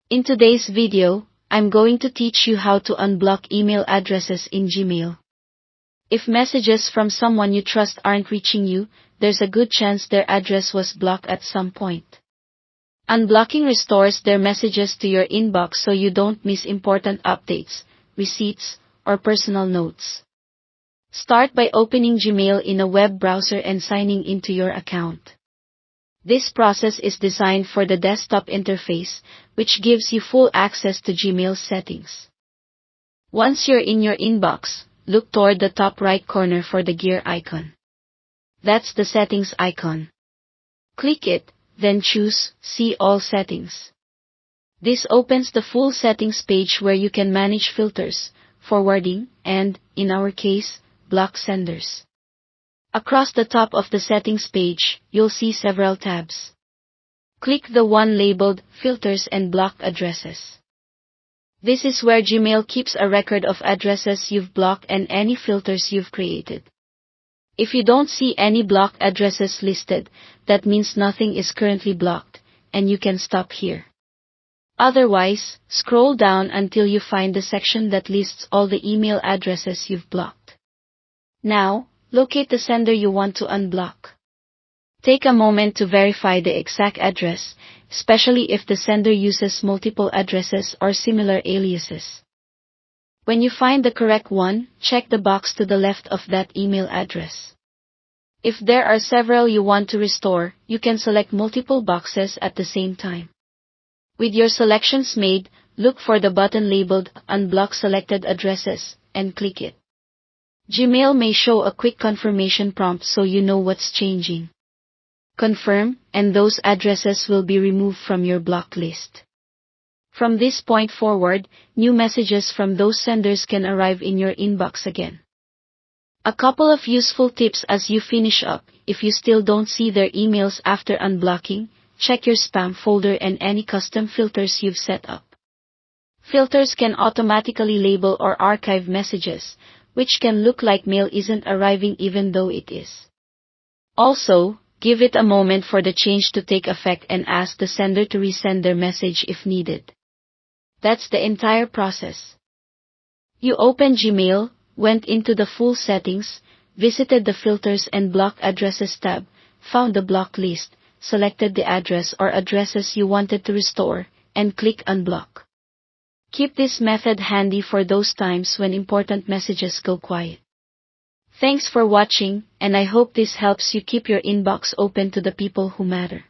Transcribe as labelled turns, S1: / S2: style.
S1: In today's video, I'm going to teach you how to unblock email addresses in Gmail. If messages from someone you trust aren't reaching you, there's a good chance their address was blocked at some point. Unblocking restores their messages to your inbox so you don't miss important updates, receipts, or personal notes. Start by opening Gmail in a web browser and signing into your account. This process is designed for the desktop interface, which gives you full access to Gmail's settings. Once you're in your inbox, look toward the top right corner for the gear icon. That's the settings icon. Click it, then choose See All Settings. This opens the full settings page where you can manage filters, forwarding, and, in our case, block senders. Across the top of the settings page, you'll see several tabs. Click the one labeled Filters and Block Addresses. This is where Gmail keeps a record of addresses you've blocked and any filters you've created. If you don't see any blocked addresses listed, that means nothing is currently blocked, and you can stop here. Otherwise, scroll down until you find the section that lists all the email addresses you've blocked. Now, locate the sender you want to unblock. Take a moment to verify the exact address, especially if the sender uses multiple addresses or similar aliases. When you find the correct one, check the box to the left of that email address. If there are several you want to restore, you can select multiple boxes at the same time. With your selections made, look for the button labeled Unblock Selected Addresses, and click it. Gmail may show a quick confirmation prompt so you know what's changing. Confirm, and those addresses will be removed from your block list. From this point forward, new messages from those senders can arrive in your inbox again. A couple of useful tips as you finish up: if you still don't see their emails after unblocking, check your spam folder and any custom filters you've set up. Filters can automatically label or archive messages, which can look like mail isn't arriving even though it is. Also, give it a moment for the change to take effect and ask the sender to resend their message if needed. That's the entire process. You opened Gmail, went into the full settings, visited the Filters and Block Addresses tab, found the block list, selected the address or addresses you wanted to restore, and click Unblock. Keep this method handy for those times when important messages go quiet. Thanks for watching, and I hope this helps you keep your inbox open to the people who matter.